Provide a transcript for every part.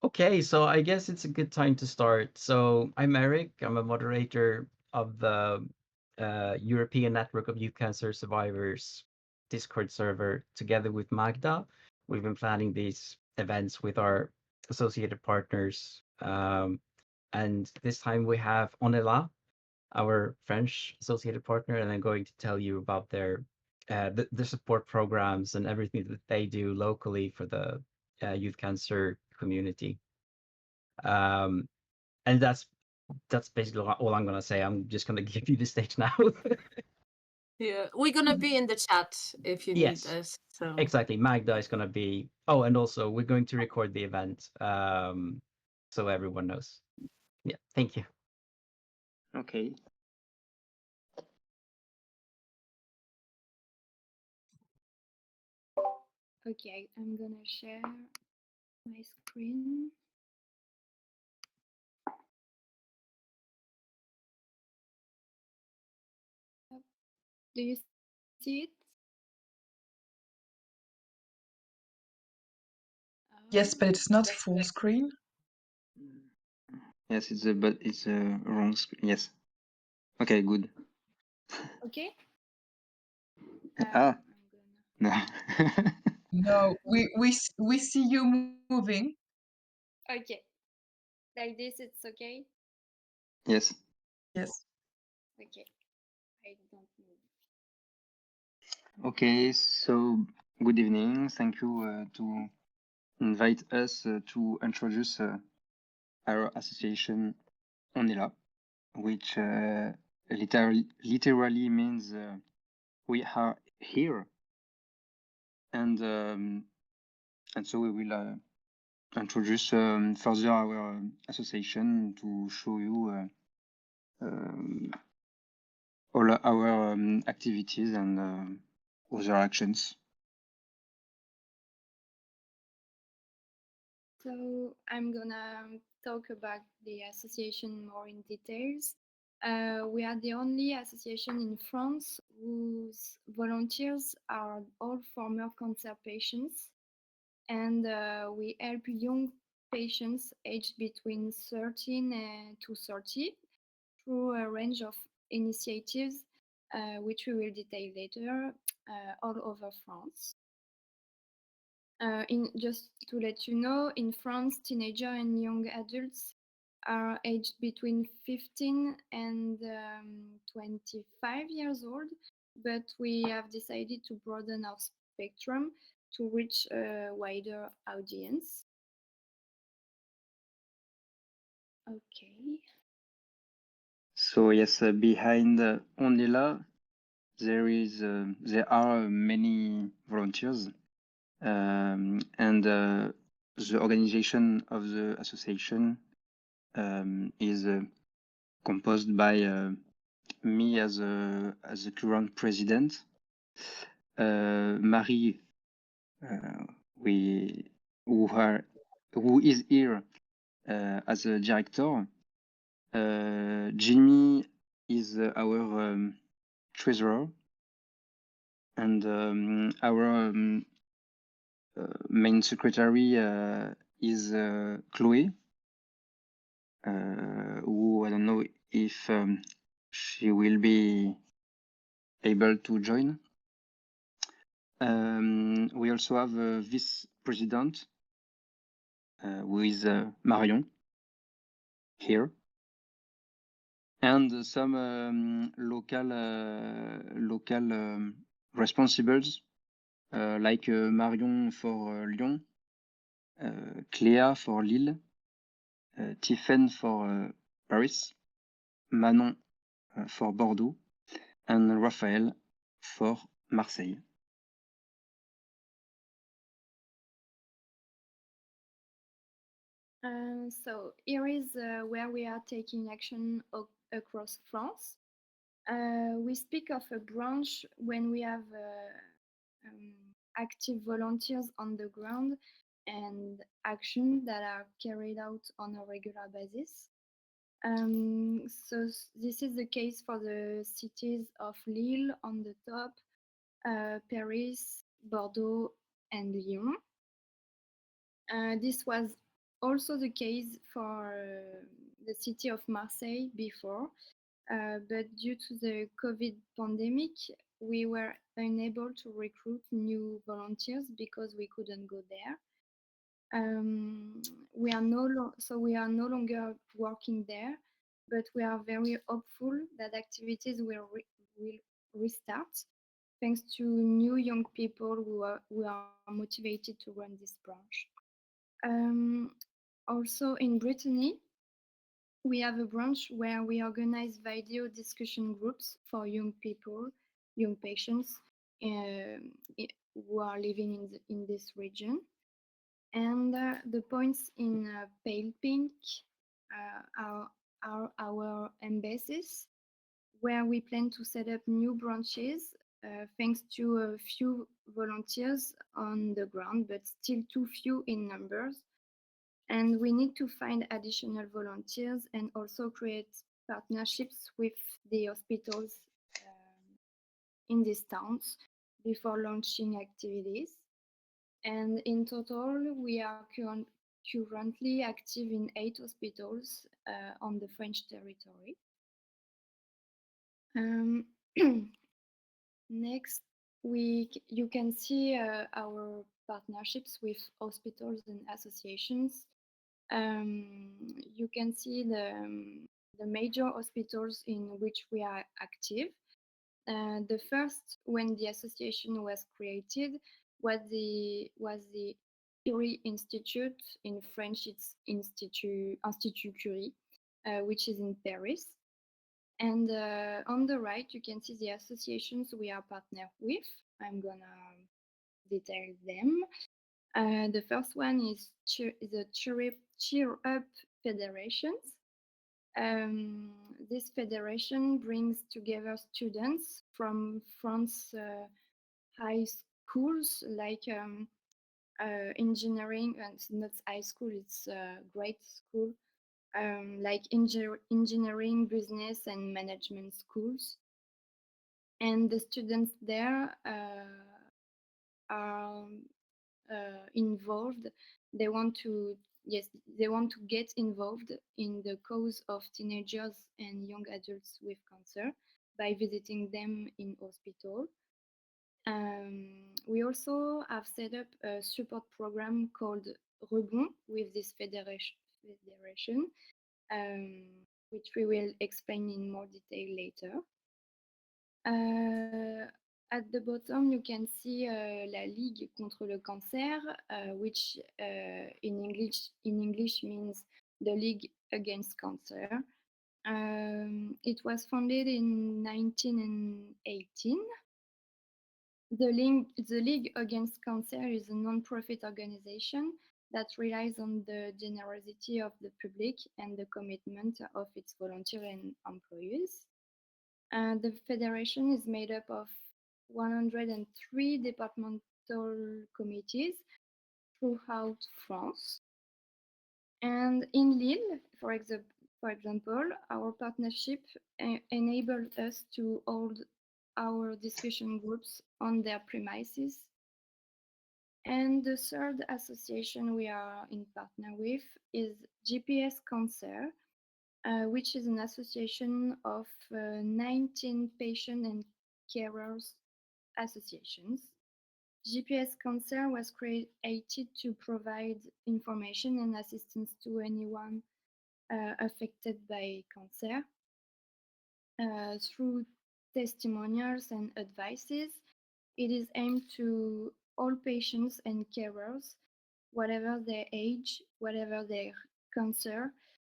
Okay, so I guess it's a good time to start. So I'm Eric. I'm a moderator of the European Network of Youth Cancer Survivors Discord server. Together with Magda, we've been planning these events with our associated partners. And this time we have On Est Là, our French associated partner, and I'm going to tell you about their support programs and everything that they do locally for the youth cancer community. Um, and that's basically all I'm gonna say. I'm just gonna give you the stage now. Yeah, we're gonna be in the chat if you need Yes, us. So exactly. Magda is gonna be. Oh, and also we're going to record the event, so everyone knows. Yeah, thank you. Okay. Okay, I'm gonna share my screen. Do you see it? Yes, but it's not full screen. Yes, but it's wrong. Yes. Okay, good. Okay. Ah, I'm gonna. no. No, we see you moving. Okay, like this, it's okay. Yes. Yes. Okay, I don't move. Okay, so good evening. Thank you to invite us to introduce our association On Est Là, which literally means we are here, and so we will introduce further our association to show you all our activities and other actions. So I'm gonna talk about the association more in details. We are the only association in France whose volunteers are all former cancer patients, and we help young patients aged between 13 to 30 through a range of initiatives, which we will detail later, all over France. Just to let you know, in France, teenagers and young adults are aged between 15 and 25 years old, but we have decided to broaden our spectrum to reach a wider audience. Okay. So yes, behind On Est Là, there are many volunteers, and the organization of the association is composed by me as a current president, Marie, who is here as a director. Jimmy is our treasurer, and our main secretary is Chloe, who I don't know if she will be able to join. We also have a vice president, who is Marion here, and some local responsibles like Marion for Lyon, Cléa for Lille, Tiffen for Paris, Manon for Bordeaux, and Raphaël for Marseille. So here is where we are taking action across France. We speak of a branch when we have active volunteers on the ground and action that are carried out on a regular basis. So this is the case for the cities of Lille on the top, Paris, Bordeaux, and Lyon. This was also the case for the city of Marseille before, but due to the COVID pandemic, we were unable to recruit new volunteers because we couldn't go there. We are no longer working there, but we are very hopeful that activities will restart thanks to new young people who are motivated to run this branch. Also in Brittany, we have a branch where we organize video discussion groups for young people, young patients who are living in this region. And the points in pale pink are our embassies, where we plan to set up new branches thanks to a few volunteers on the ground, but still too few in numbers. And we need to find additional volunteers and also create partnerships with the hospitals in these towns before launching activities. And in total, we are currently active in 8 hospitals on the French territory. Next, you can see our partnerships with hospitals and associations. You can see the major hospitals in which we are active. The first, when the association was created, was the Curie Institute. In French, it's Institut Curie, which is in Paris. And on the right, you can see the associations we are partnered with. I'm gonna detail them. The first one is the Cheer Up Federations. This federation brings together students from France high schools like engineering, and it's not high school, it's grade school, like engineering, business, and management schools. And the students there are involved. They want to get involved in the cause of teenagers and young adults with cancer by visiting them in hospital. We also have set up a support program called Rebond with this federation, which we will explain in more detail later. At the bottom, you can see la Ligue contre le cancer, which in English means the League Against Cancer. It was founded in 1918. The League Against Cancer is a non-profit organization that relies on the generosity of the public and the commitment of its volunteers and employees. The federation is made up of 103 departmental committees throughout France. And in Lille, for example, our partnership enabled us to hold our discussion groups on their premises. And the third association we are in partner with is GPS Cancer, which is an association of 19 patient and carers associations. GPS Cancer was created to provide information and assistance to anyone affected by cancer through testimonials and advices. It is aimed to all patients and carers, whatever their age, whatever their cancer,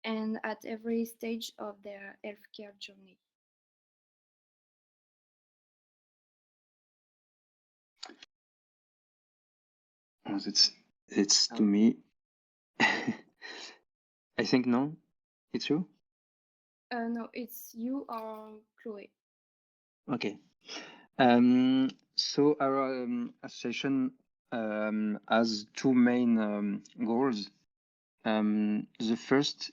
and at every stage of their healthcare journey. Oh, it's to me. I think no, it's you. No, it's you or Chloe. Okay. So our association has two main goals. The first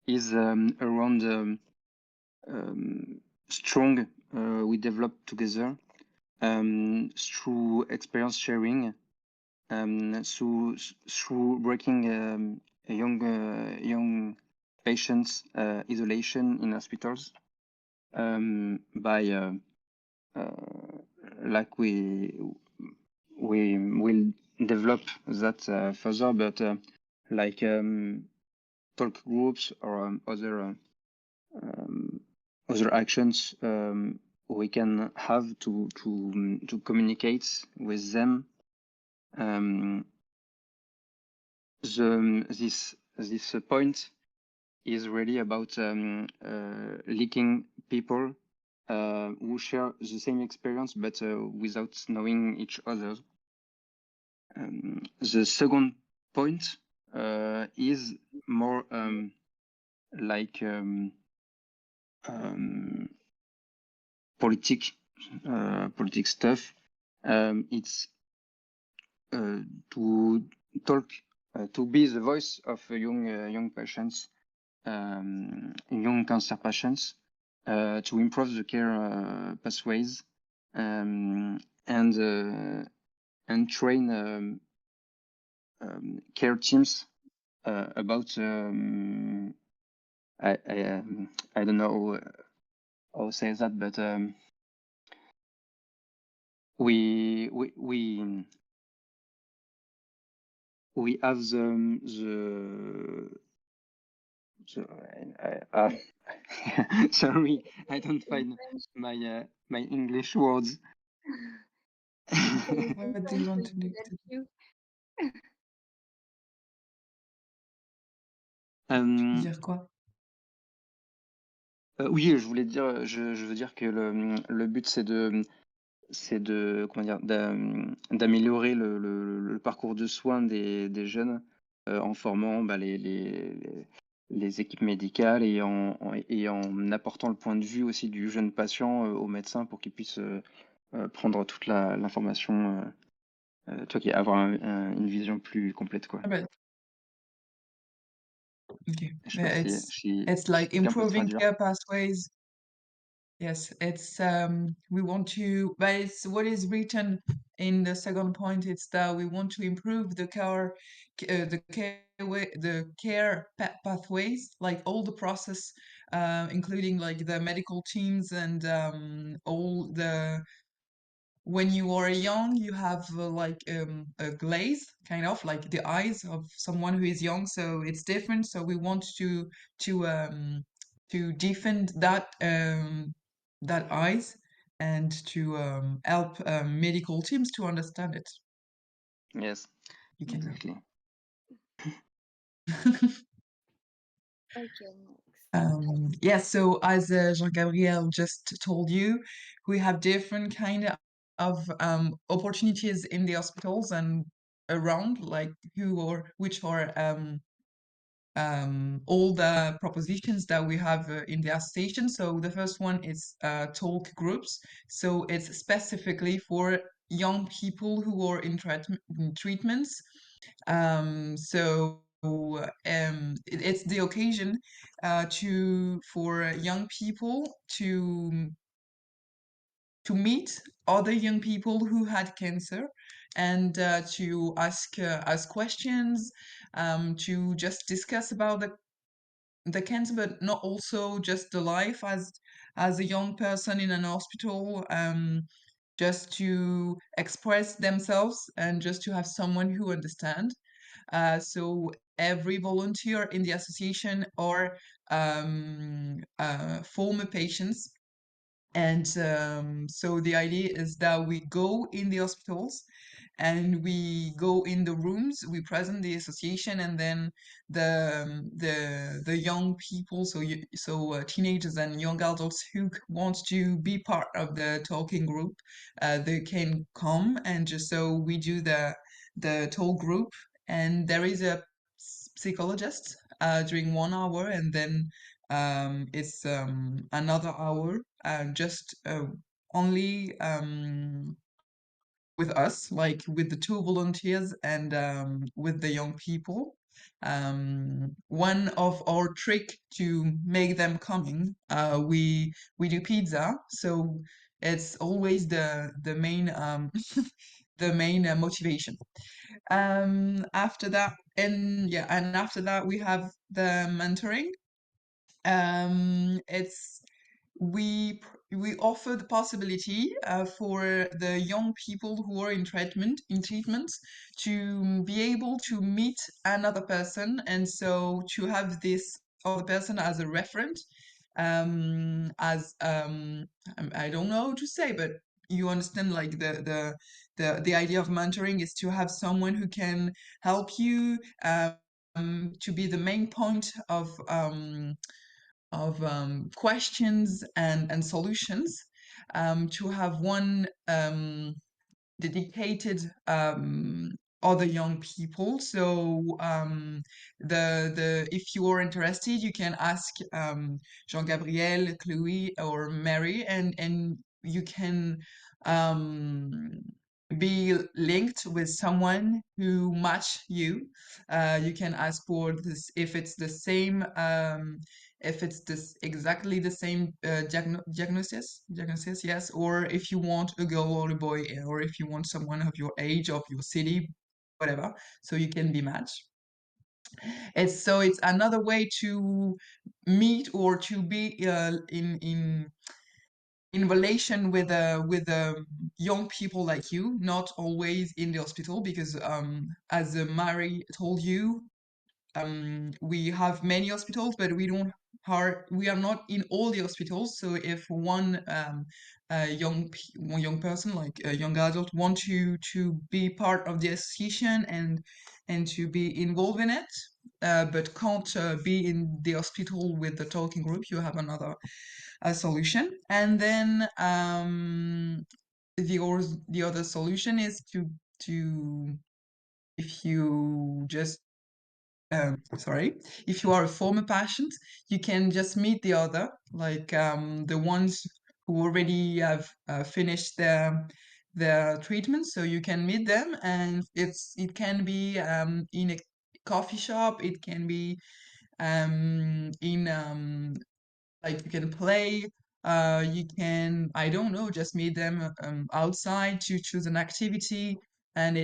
is around strong we develop together through experience sharing, through breaking young patients isolation in hospitals by like we will develop that further, but like talk groups or other actions we can have to communicate with them. This point is really about linking people who share the same experience but without knowing each other. The second point is more like politic stuff. It's to talk, to be the voice of young patients, young cancer patients, to improve the care pathways, and train care teams about I don't know how to say that, but we have sorry, I don't find my my English words. What do you want to do? Dire quoi? Oui, je voulais dire, je veux dire que le but c'est de comment dire d'améliorer le parcours de soins des jeunes en formant les équipes médicales et en apportant le point de vue aussi du jeune patient au médecin pour qu'il puisse prendre toute l'information, toi qui avoir une vision plus complète quoi. Ah bah, okay. Je sais pas It's like quelqu'un peut improving traduire. care pathways. Yes, it's we want to, but it's what is written in the second point. It's that we want to improve the care pathways, like all the process, including like the medical teams and all the when you are young, you have like a glaze, kind of like the eyes of someone who is young. So it's different. So we want to defend that eyes and to help medical teams to understand it. Yes, You can. exactly. Okay, next. Yeah, so as Jean-Gabriel just told you, we have different kind of opportunities in the hospitals and around, like which are all the propositions that we have in the association. So the first one is talk groups. So it's specifically for young people who are in treatments. It's the occasion for young people to meet other young people who had cancer and to ask questions, to just discuss about the cancer, but not also just the life as a young person in an hospital, just to express themselves and just to have someone who understand. So every volunteer in the association are former patients. And so the idea is that we go in the hospitals and we go in the rooms, we present the association, and then the young people, teenagers and young adults who want to be part of the talking group, they can come and just so we do the talk group, and there is a psychologist during 1 hour, and then it's another hour just only with us, like with the two volunteers and with the young people. One of our trick to make them coming, we do pizza, so it's always the main motivation. After that, and after that we have the mentoring. It's we offer the possibility for the young people who are in treatment to be able to meet another person, and so to have this other person as a referent, as I don't know how to say, but you understand, like the idea of mentoring is to have someone who can help you, to be the main point of questions and solutions, to have one dedicated other young people. So the if you are interested, you can ask Jean-Gabriel, Chloe, or Mary, and you can um, be linked with someone who match you. You can ask for this if it's the same, if it's this exactly the same diagnosis, yes, or if you want a girl or a boy, or if you want someone of your age, of your city, whatever, so you can be matched. It's another way to meet or to be in relation with young people like you, not always in the hospital, because as Mary told you, we have many hospitals, but we are not in all the hospitals. So if one young person, like a young adult, want to be part of the association and to be involved in it, but can't be in the hospital with the talking group, you have another solution. And then the other solution is to if you just sorry, if you are a former patient, you can just meet the other, like the ones who already have finished their treatment. So you can meet them, and it can be in a coffee shop. It can be in like you can play. You can, I don't know, just meet them outside to choose an activity, and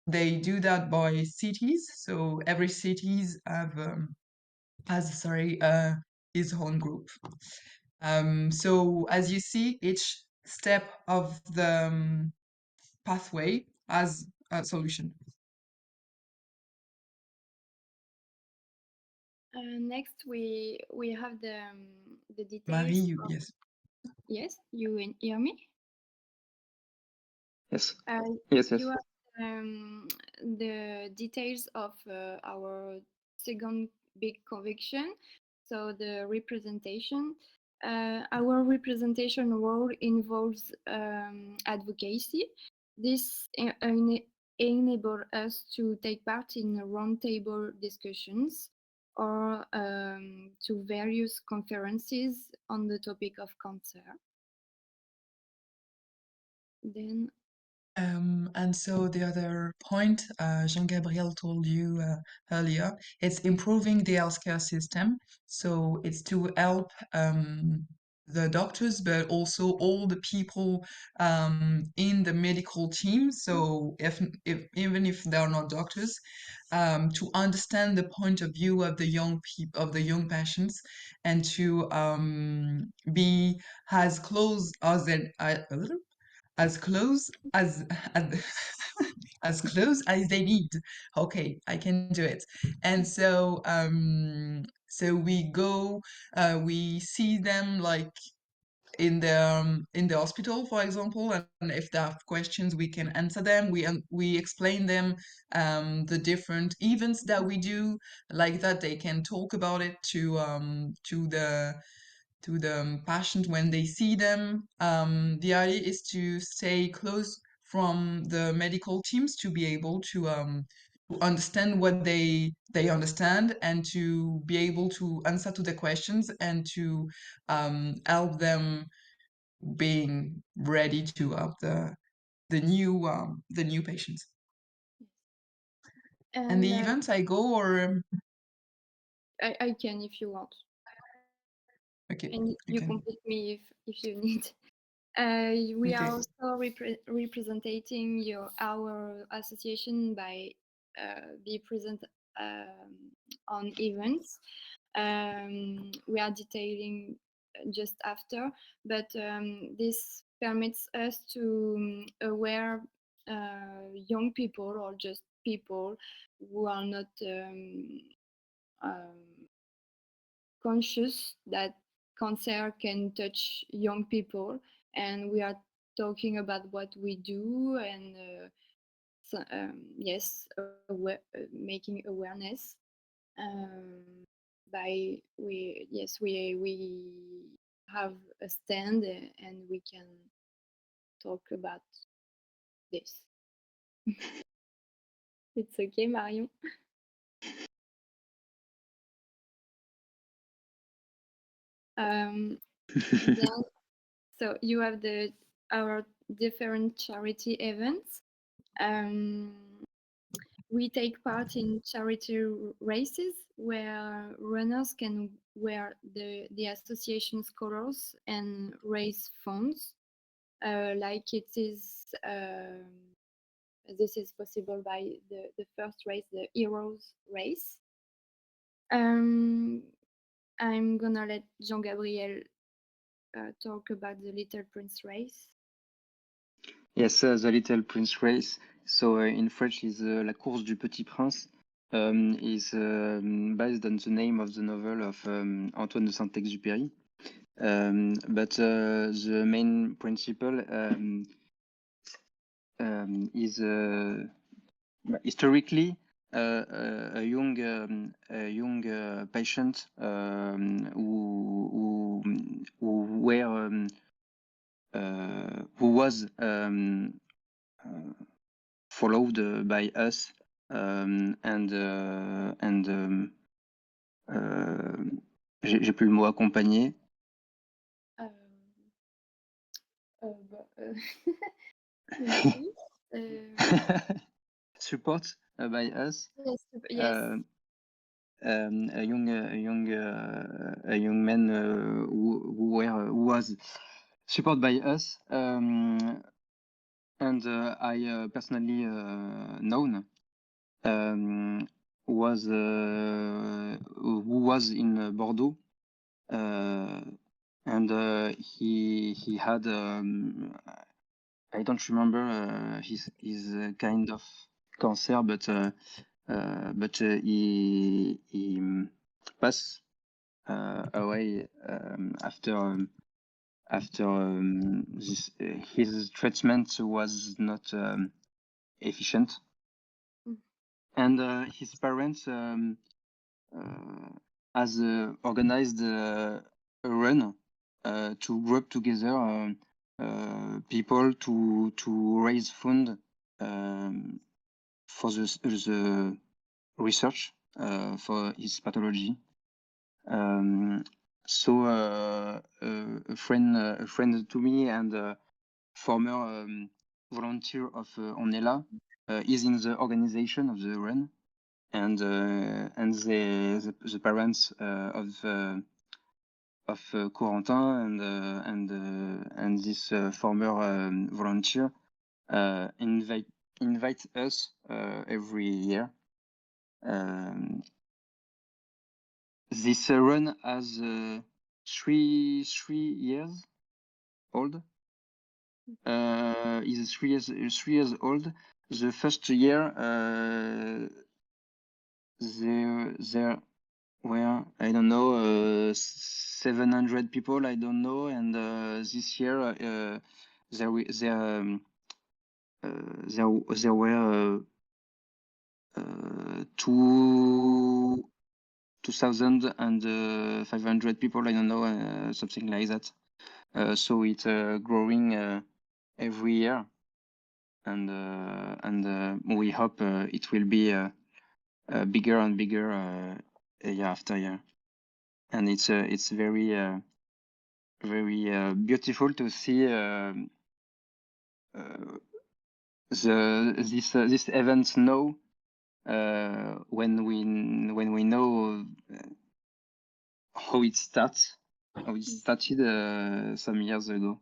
they do that by cities. So every cities has his own group. So as you see, each step of the pathway has a solution. Next, we have the Marie, details. yes. Yes, you hear me? Yes. Uh, Yes, you yes. have the details of our second big conviction. So the representation. Our representation role involves advocacy. This enables us to take part in roundtable discussions or to various conferences on the topic of cancer. Then And so the other point Jean-Gabriel told you earlier, it's improving the healthcare system. So it's to help the doctors, but also all the people in the medical team. So if even if they are not doctors, to understand the point of view of the young people, of the young patients, and to be as close as close as as close as they need. Okay, I can do it. And so we go, we see them like in the hospital, for example, and if they have questions, we can answer them. We explain them the different events that we do, like that they can talk about it to the patient when they see them. The idea is to stay close from the medical teams to be able to understand what they understand, and to be able to answer to the questions, and to help them being ready to help the new patients. And the and events I go, or I can if you want, okay, and you you can. complete me if you need. We are Okay. also representing our association by be present on events. We are detailing just after, but this permits us to aware young people or just people who are not conscious that cancer can touch young people, and we are talking about what we do and yes, making awareness by we have a stand and we can talk about this. It's okay, Marion. Then, so you have our different charity events. We take part in charity races where runners can wear the association's colors and raise funds. Like it is, this is possible by the first race, the Heroes race. I'm gonna let Jean-Gabriel talk about the Little Prince race. Yes, the Little Prince race. So in French is La course du Petit Prince. Is based on the name of the novel of Antoine de Saint-Exupéry. But the main principle is historically a young patient who was followed by us j'ai plus le mot accompagné. Support by us. Yes, yes. A young man who was supported by us, and I personally known who was in Bordeaux, and he had I don't remember his kind of cancer, but he passed away after this his treatment was not efficient, and his parents has organized a run to group together people to raise fund for the research for his pathology. So a friend to me and former volunteer of On Est Là is in the organization of the run, and the parents of Corentin and this former volunteer invite us every year. This run has 3 years old. Is 3 years old. The first year there were, I don't know, 700 people, I don't know, and this year there were 2,500 people, I don't know, something like that. So it's growing every year, and we hope it will be bigger and bigger year after year. And it's very beautiful to see this event now when we know how it started some years ago.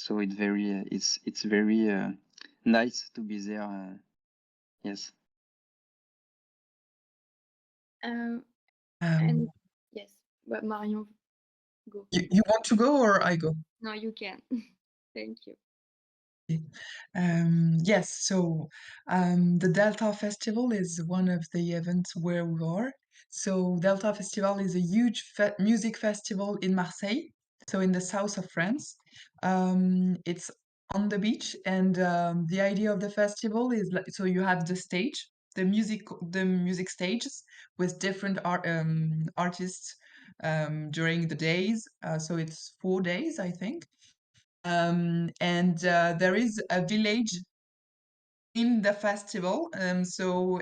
So it's very it's very nice to be there. Yes. And Um, yes, but Marion, go. you want to go or I go? No, you can. Thank you. Yes, so the Delta Festival is one of the events where we are. So Delta Festival is a huge music festival in Marseille, so in the south of France. It's on the beach, and the idea of the festival is like, so you have the stage, the music stages with different artists during the days. So it's 4 days, I think. And there is a village in the festival. So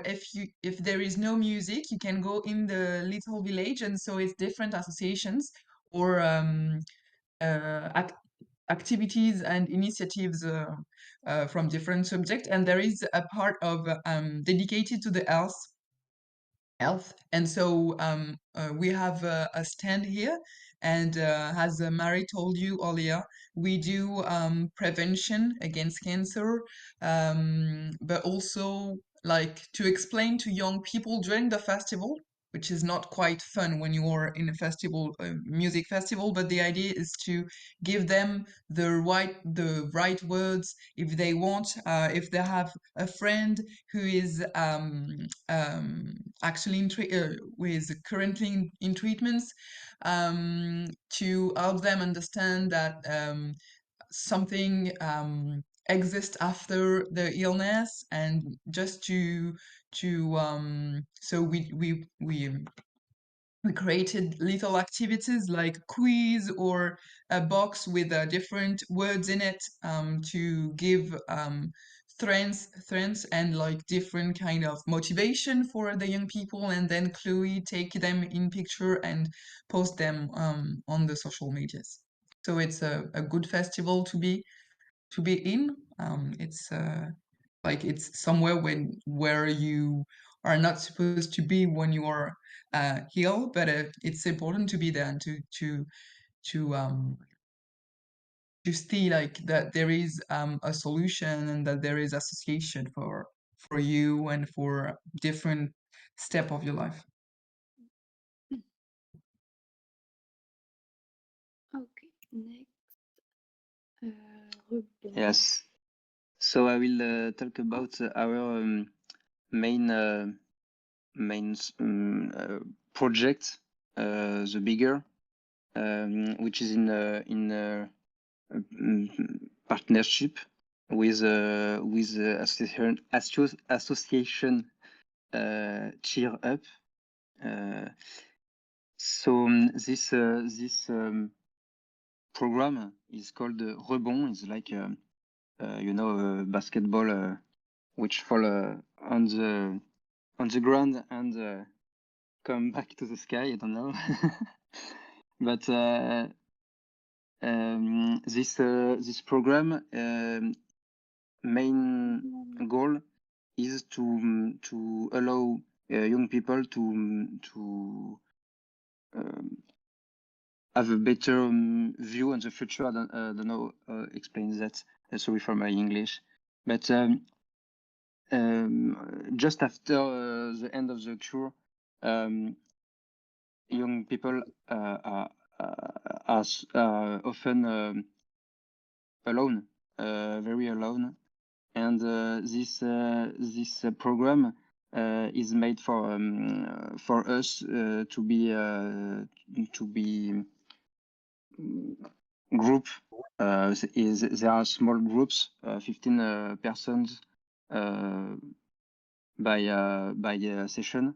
if there is no music, you can go in the little village, and so it's different associations or activities and initiatives from different subjects. And there is a part of dedicated to the health. And so we have a stand here, and as Mary told you earlier, we do prevention against cancer, but also like to explain to young people during the festival, which is not quite fun when you are in a festival, music festival, but the idea is to give them the right words if they want, if they have a friend who is actually who is currently in treatments, to help them understand that something exists after the illness, and just to so we created little activities like a quiz or a box with different words in it, to give strengths and like different kind of motivation for the young people, and then Chloe take them in picture and post them on the social medias. So it's a good festival to be in. It's like it's somewhere where you are not supposed to be when you are ill, but it's important to be there and to um to see like that there is a solution, and that there is association for you and for different step of your life. Okay, next. Rebond. Yes. So I will talk about our main project, the bigger, which is in partnership with association Cheer Up. So this program is called Rebond. It's like basketball which fall on the ground and come back to the sky. I don't know, but this program main goal is to allow young people to have a better view on the future. I don't know explain that. Sorry for my English, but just after the end of the cure, young people are often alone, very alone, and this program is made for us to be group. There are small groups, 15 persons by session,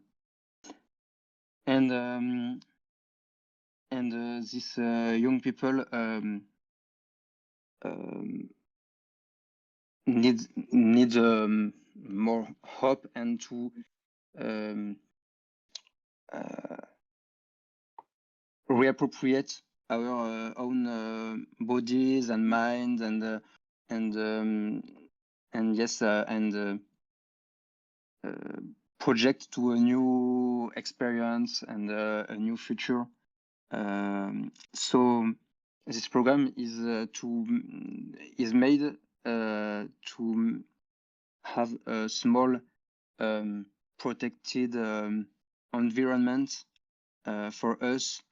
and these young people need more hope and to reappropriate our own bodies and minds and yes and project to a new experience and a new future. So this program is made to have a small protected environment for us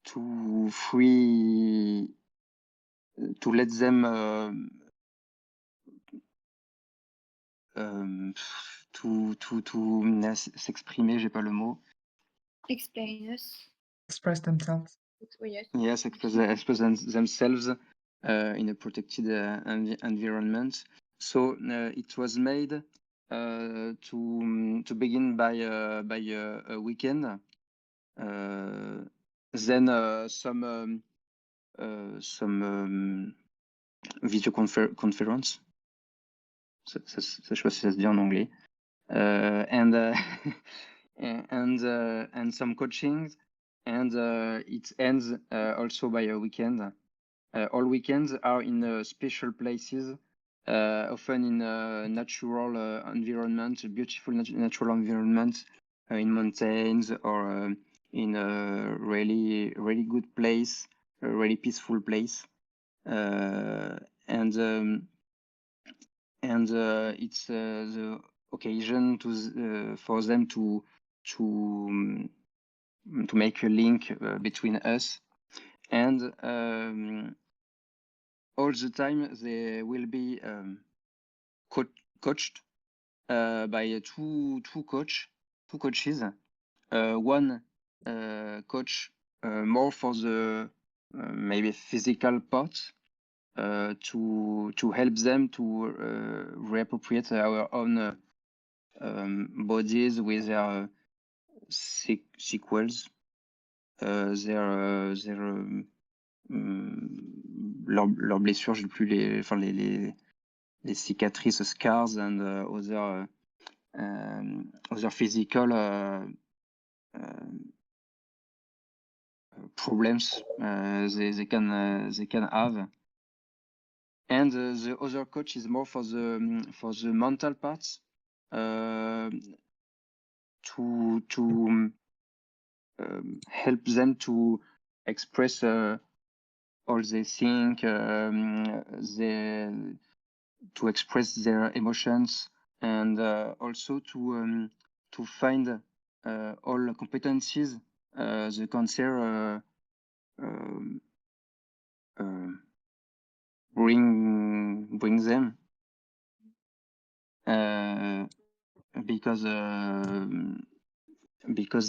to free to let them s'exprimer, j'ai pas le mot. Explain us. Express themselves. Yes. Yes, express themselves in a protected environment. So it was made to begin by a weekend. Then some video conference. Ça, je sais pas si ça se dit en anglais. And and some coaching, and it ends also by a weekend. All weekends are in special places, often in natural environment, beautiful natural environment, in mountains or in a really good place, a really peaceful place, and it's the occasion for them to make a link between us, and all the time they will be coached by two coaches. One coach more for the maybe physical part, to help them to reappropriate our own bodies with their sequels, leurs blessures, j'ai plus les cicatrices, scars, and other physical problems they can have. And the other coach is more for the mental parts, to help them to express all they think, to express their emotions, and also to find all competencies the cancer bring them, because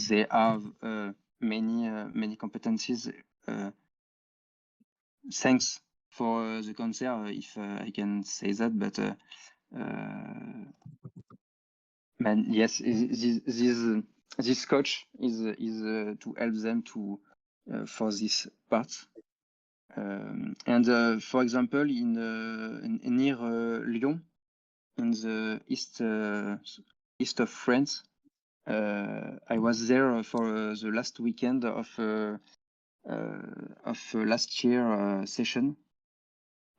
they have many competencies. Thanks for the cancer, if I can say that, but man, yes, this coach is to help them to for this part. And for example, in near Lyon, in the east of France, I was there for the last weekend of last year session,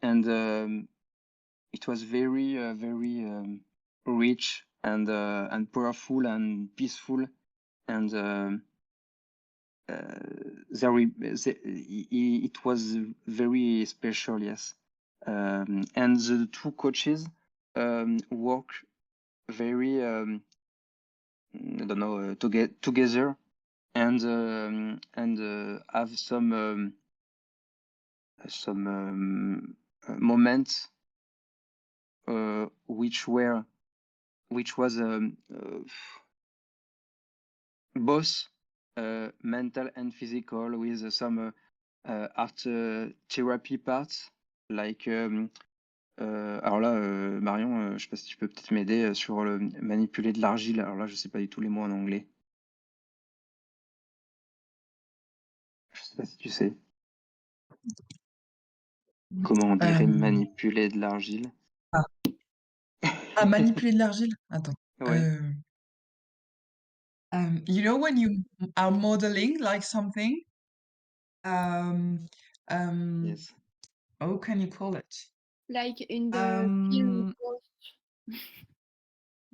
and it was very rich and powerful and peaceful, and it was very special, yes. And the two coaches work very I don't know, together, and have some moments which was both mental and physical, with some art therapy parts, like alors là, Marion, je sais pas si tu peux peut-être m'aider sur le manipuler de l'argile. Alors là, je sais pas du tout les mots en anglais. Je sais pas si tu sais. Comment on dirait manipuler de l'argile? Manipuler de l'argile? Attends. Ouais. You know when you are modeling like something? Yes. How can you call it? Like in the film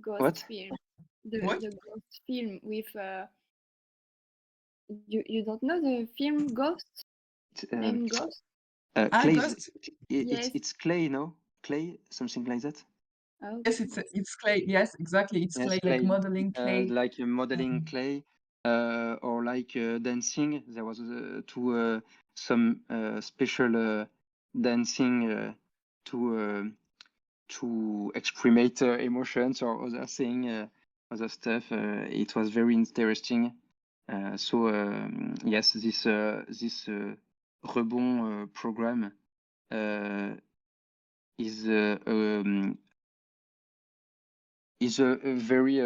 What? Ghost film. What? The Ghost film with you don't know the film Ghost? Name Ghost? Clay. Ghost? Yes. It's clay, no? Clay, something like that. Oh, Yes, it's clay. Yes, exactly. It's Yes, clay, like clay. modeling clay. Like modeling Um, clay, or like dancing. There was some special dancing to exprime emotions or other thing, other stuff. It was very interesting. Yes, this Rebond program is a very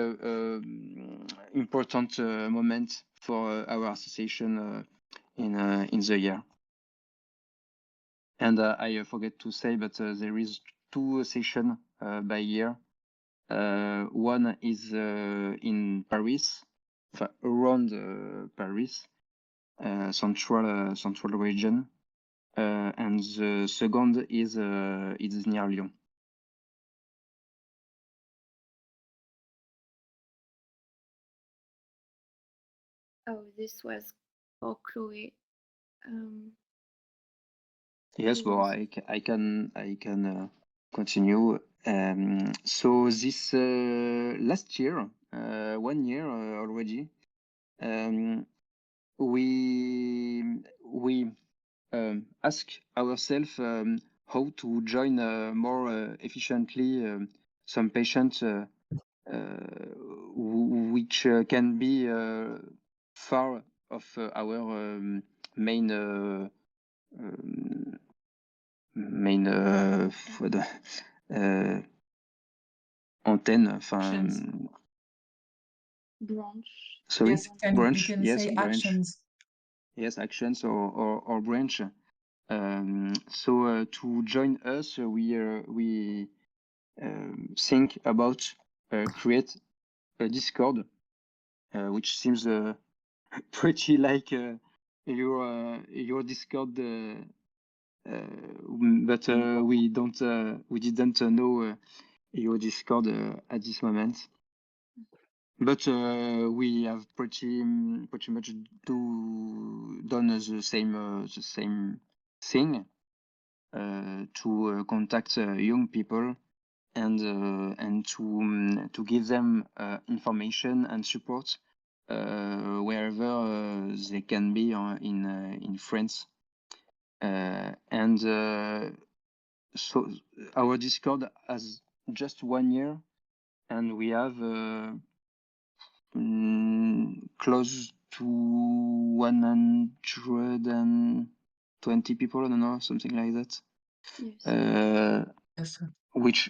important moment for our association in the year. And I forget to say, but there is 2 sessions by year. One is in Paris, around Paris, central region, and the second is near Lyon. oh, this was for Chloe. Yes, who well, was- I can continue. So this last year, 1 year already, we ask ourselves how to join more efficiently some patients which can be far of our main um, main antenne, actions. branch. sorry, Yes, you branch, can yes, say branch, actions. yes, actions or branch. So to join us, we think about create a Discord, which seems pretty like your Discord, but we didn't know your Discord at this moment. But we have pretty much done the same thing to contact young people and to give them information and support wherever they can be in France. And so our Discord has just 1 year, and we have close to 120 people. I don't know, something like that. Yes. Yes. Which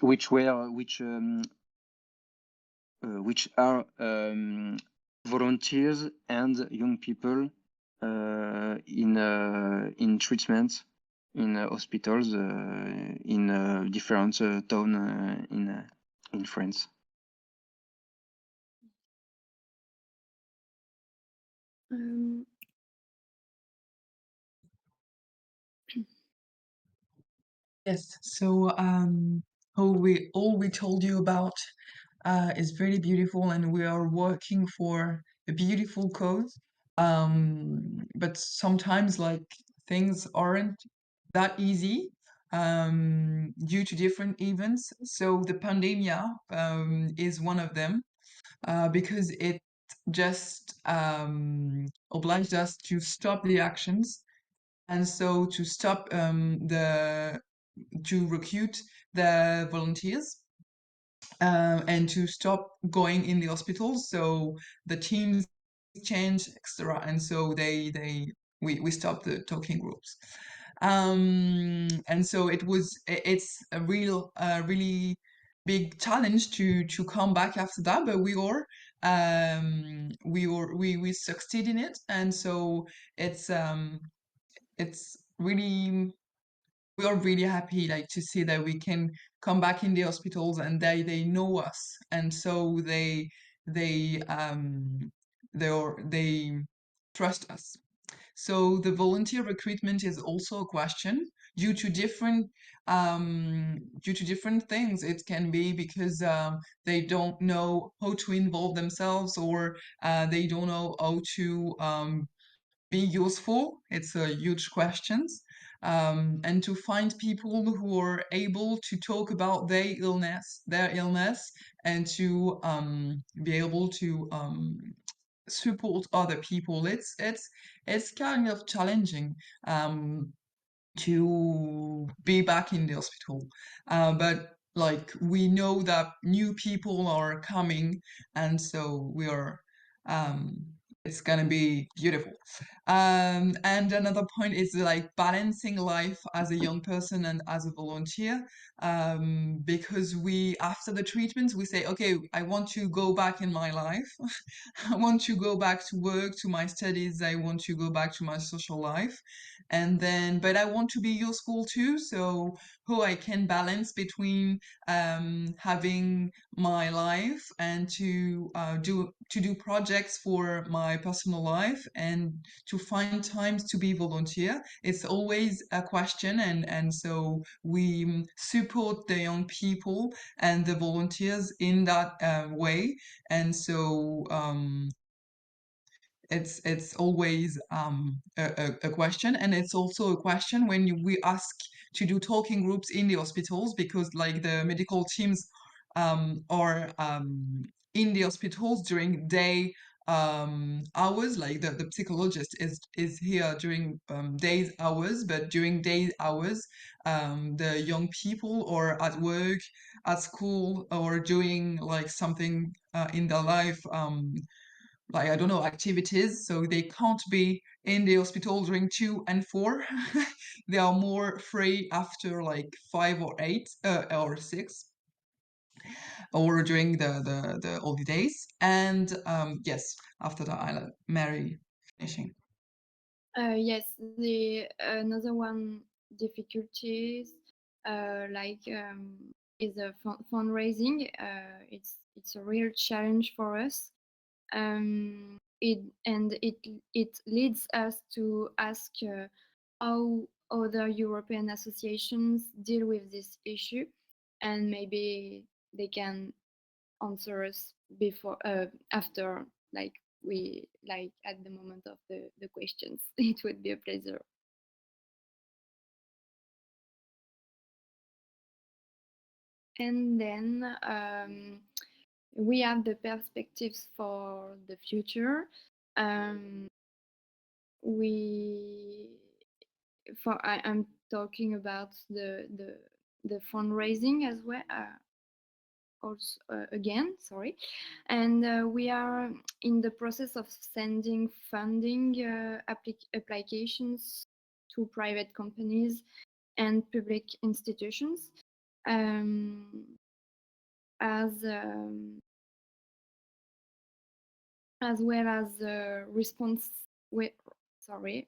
are volunteers and young people in treatment in hospitals in different town in France. Um, Yes. So all we told you about is really beautiful, and we are working for a beautiful cause. But sometimes like things aren't that easy due to different events. So the pandemic is one of them because it just obliged us to stop the actions, and so to stop the to recruit the volunteers and to stop going in the hospitals. So the teams change, etc. And so we stopped the talking groups. And so it's a really big challenge to come back after that, but we succeed in it, and so it's really we are really happy like to see that we can come back in the hospitals and they know us, and so they they trust us. So the volunteer recruitment is also a question due to different things. It can be because they don't know how to involve themselves, or they don't know how to be useful. It's a huge question. And to find people who are able to talk about their illness, and to be able to support other people. It's kind of challenging to be back in the hospital, but like we know that new people are coming, and so we are. It's gonna be beautiful. And another point is like balancing life as a young person and as a volunteer, because we after the treatments we say, okay, I want to go back in my life. I want to go back to work, to my studies. I want to go back to my social life. And then, but I want to be useful too. So how I can balance between having my life and to do projects for my personal life and to find times to be volunteer. It's always a question, and so we support the young people and the volunteers in that way. And so it's always a question, and it's also a question when we ask to do talking groups in the hospitals, because like the medical teams are in the hospitals during day hours. Like the psychologist is here during days hours, but during day hours the young people are at work, at school, or doing like something in their life, like I don't know, activities, so they can't be in the hospital during 2 and 4. They are more free after like 5 or 8 or 6, or during the holidays. And yes, after that I let Mary finishing. Yes, the another one difficulties is a fundraising. It's a real challenge for us. It leads us to ask how other European associations deal with this issue, and maybe they can answer us before after we like at the moment of the questions. It would be a pleasure. And then we have the perspectives for the future. I'm talking about the fundraising as well. Also again, sorry, and we are in the process of sending funding applications to private companies and public institutions, as well as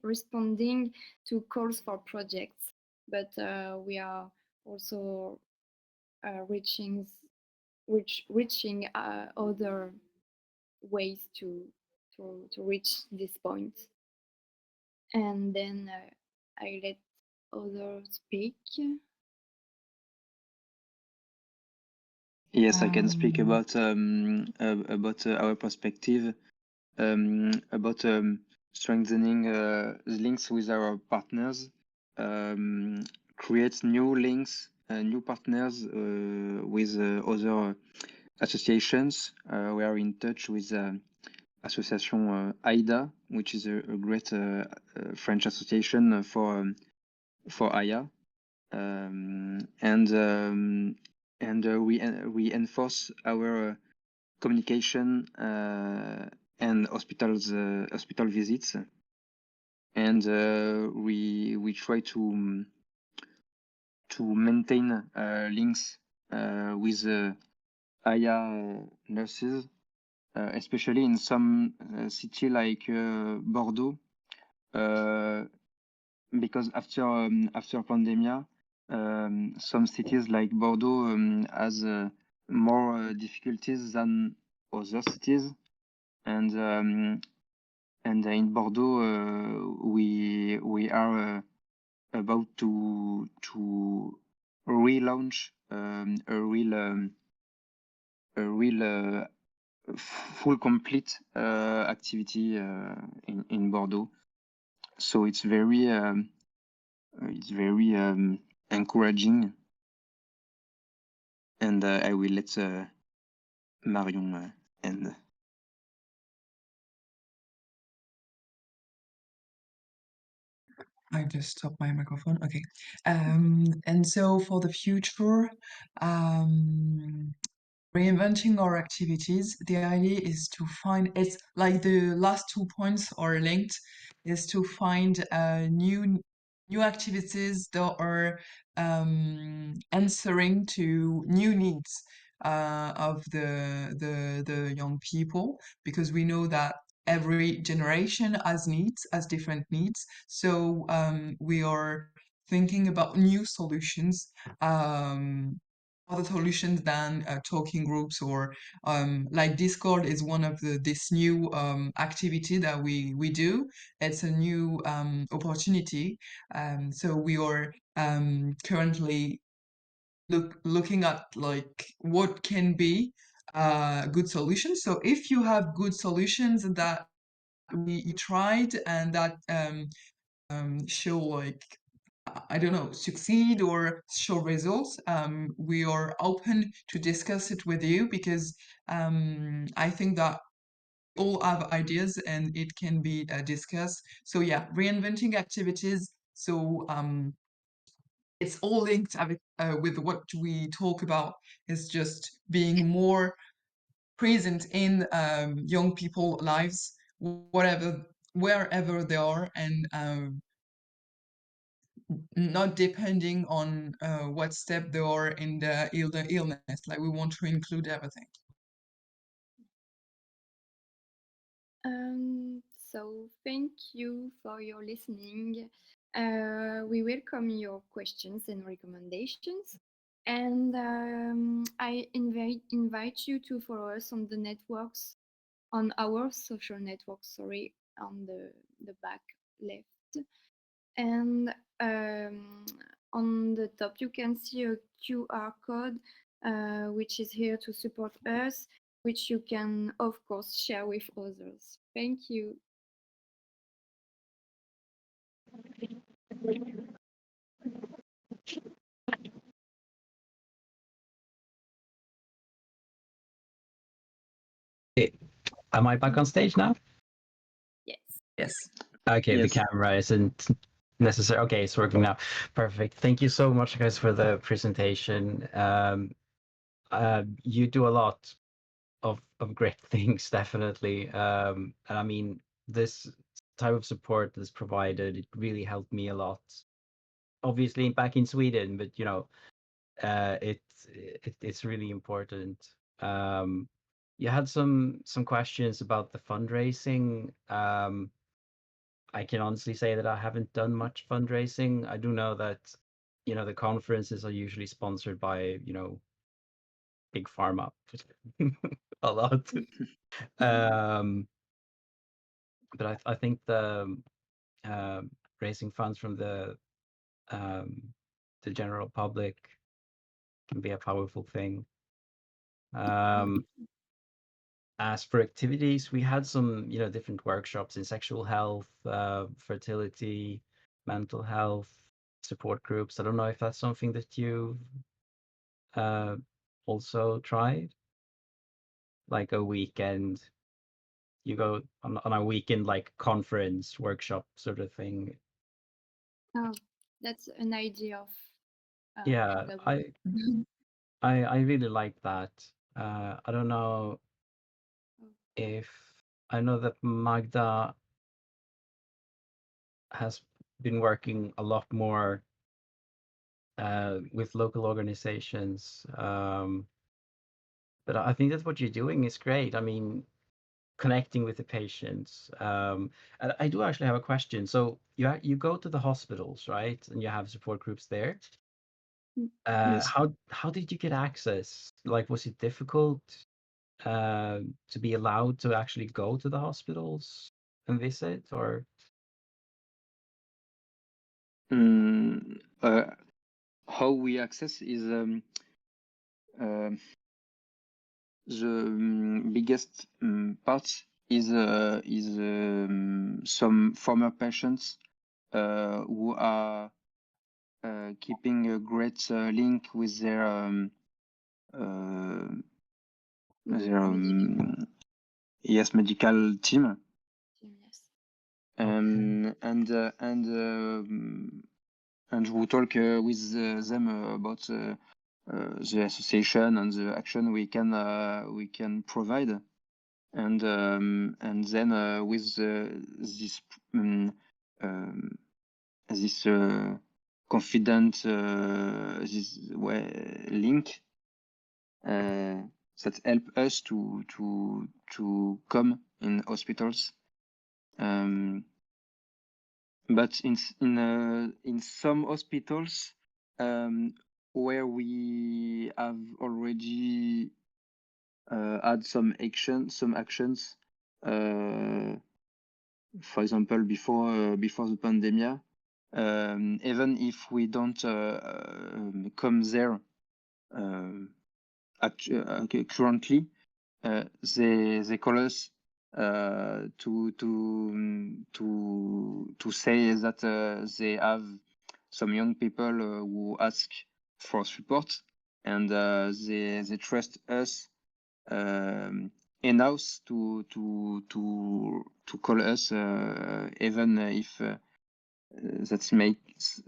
responding to calls for projects. But we are also reaching other ways to reach this point. And then I let others speak. Yes, I can speak about our perspective, about strengthening links with our partners, create new links, new partners with other associations. We are in touch with association AIDA, which is a great French association for AYA, and we enforce our communication and hospital visits, and we try to maintain links with AYA nurses, especially in some city like Bordeaux, because after pandemia, some cities like Bordeaux has more difficulties than other cities, and in Bordeaux we are about to relaunch a real full complete activity in Bordeaux. So it's very encouraging, and I will let Marion end. I just stopped my microphone. Okay. And so for the future, reinventing our activities, the idea is to find, it's like the last 2 points are linked, is to find new activities that are answering to new needs of the young people, because we know that every generation has different needs. So we are thinking about new solutions, other solutions than talking groups, or like Discord is one of this new activity that we do. It's a new opportunity. So we are currently looking at like what can be good solutions. So if you have good solutions that we tried and that show like I don't know, succeed or show results, we are open to discuss it with you, because I think that all have ideas and it can be discussed. So yeah, reinventing activities. So it's all linked with what we talk about. Is just being more present in young people lives, whatever, wherever they are, and not depending on what step they are in the illness. Like we want to include everything. So thank you for your listening. We welcome your questions and recommendations. And I invite you to follow us on the networks, on our social networks, sorry, on the back left. And on the top, you can see a QR code, which is here to support us, which you can, of course, share with others. Thank you. Am I back on stage now? Yes. Yes. Okay, the Yes. camera isn't necessary. Okay, it's working now. Perfect. Thank you so much, guys, for the presentation. You do a lot of great things, definitely. And I mean, this type of support that's provided, it really helped me a lot. Obviously, back in Sweden, but you know, it's really important. You had some questions about the fundraising. I can honestly say that I haven't done much fundraising. I do know that, you know, the conferences are usually sponsored by, you know, big pharma a lot. But I think raising funds from um, the general public can be a powerful thing. As for activities, we had some, you know, different workshops in sexual health, fertility, mental health, support groups. I don't know if that's something that you've also tried, like a weekend. You go on a weekend like conference workshop sort of thing. Oh, that's an idea of Yeah, that I really like that. I don't know if I know that Magda has been working a lot more with local organizations. But I think that what you're doing is great. I mean, connecting with the patients. And I do actually have a question. So you go to the hospitals, right? And you have support groups there. Yes. How did you get access? Like, was it difficult to be allowed to actually go to the hospitals and visit, or? How we access is the biggest part is some former patients who are keeping a great link with their yes, medical team. Yes. And we talk with them about the association and the action we can provide, and then with this this confident this link that help us to come in hospitals. But in some hospitals where we have already had some actions, for example, before the pandemic, even if we don't come there currently, they call us to say that they have some young people who ask for support, and they trust us enough to call us even if that makes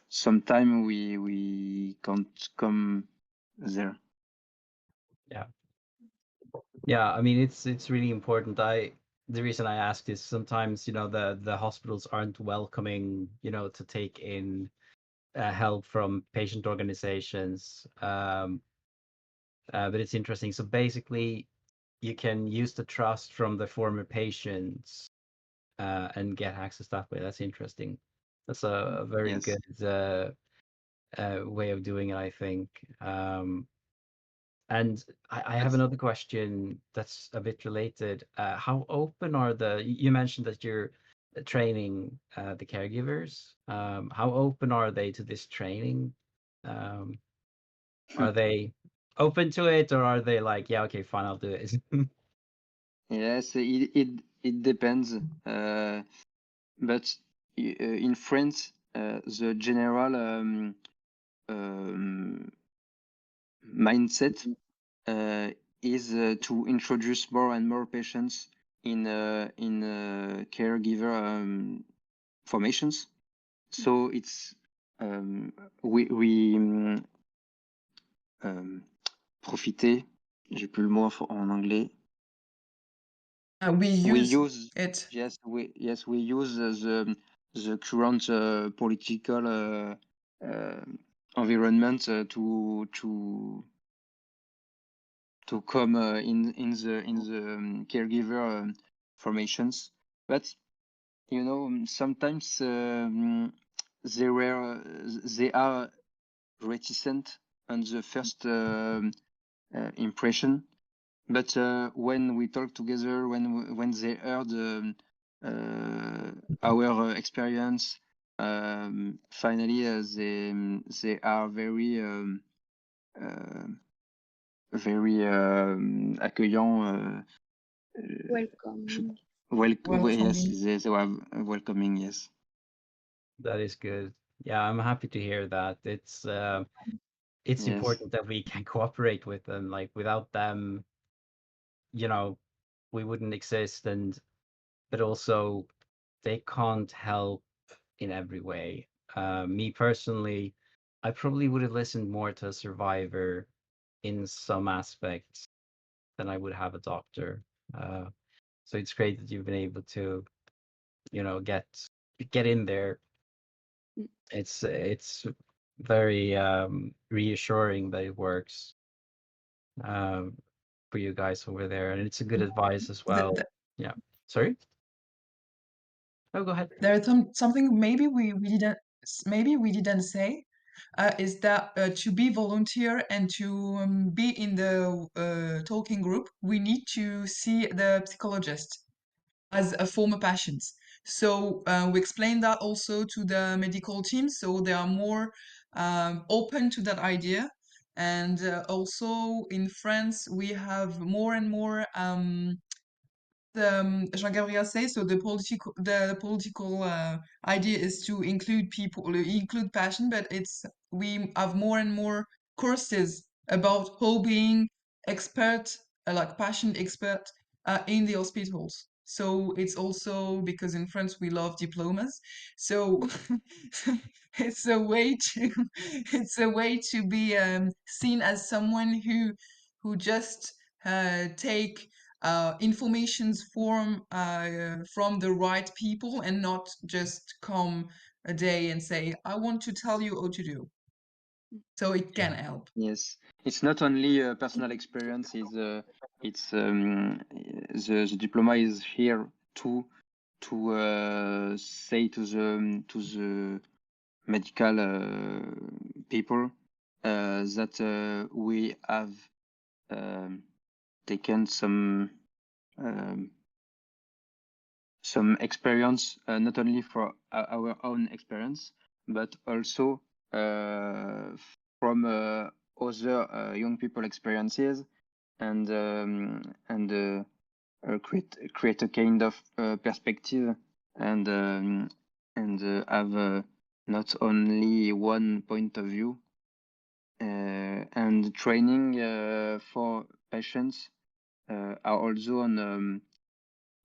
sometime we can't come there. Yeah, I mean it's really important. The reason I asked is sometimes, you know, the hospitals aren't welcoming, you know, to take in help from patient organizations. But it's interesting. So basically, you can use the trust from the former patients and get access that way. That's interesting. That's a very Yes. good way of doing it, I think. And I have another question that's a bit related. How open are you mentioned that you're training the caregivers. How open are they to this training? Are they open to it, or are they like, yeah, okay, fine, I'll do it? Yes, it depends. But in France, the general mindset is to introduce more and more patients in caregiver formations. So it's we profiter. J'ai plus le mot en anglais. We use it. Yes, we use the current political environment to come in the caregiver formations. But you know, sometimes they are reticent on the first impression. But when we talk together, when they heard our experience, finally they are very accueillant. Welcome. Yes, Welcoming. they were welcoming. Yes. That is good. Yeah, I'm happy to hear that. It's Yes. important that we can cooperate with them. Like without them, you know, we wouldn't exist, but also they can't help in every way. Me personally, I probably would have listened more to a survivor in some aspects than I would have a doctor. So it's great that you've been able to, you know, get in there. It's very reassuring that it works um, for you guys over there, and it's a good advice as well. Yeah. Sorry. Oh, go ahead. There's something maybe we didn't say is that to be volunteer and to be in the talking group, we need to see the psychologist as a former patient. So we explain that also to the medical team, so they are more open to that idea. And also in France, we have more and more Jean-Gabriel says, so the political idea is to include people, include passion, but we have more and more courses about how being expert, like passion expert, in the hospitals. So it's also because in France we love diplomas, so it's a way to it's a way to be seen as someone who just take informations from the right people and not just come a day and say, I want to tell you how to do. So it can help. Yes, it's not only a personal experience. It's the diploma is here to say to the medical people that we have taken um, some experience, not only for our own experience, but also from other young people experiences, and create a kind of perspective, and have not only one point of view, and training for patients are also on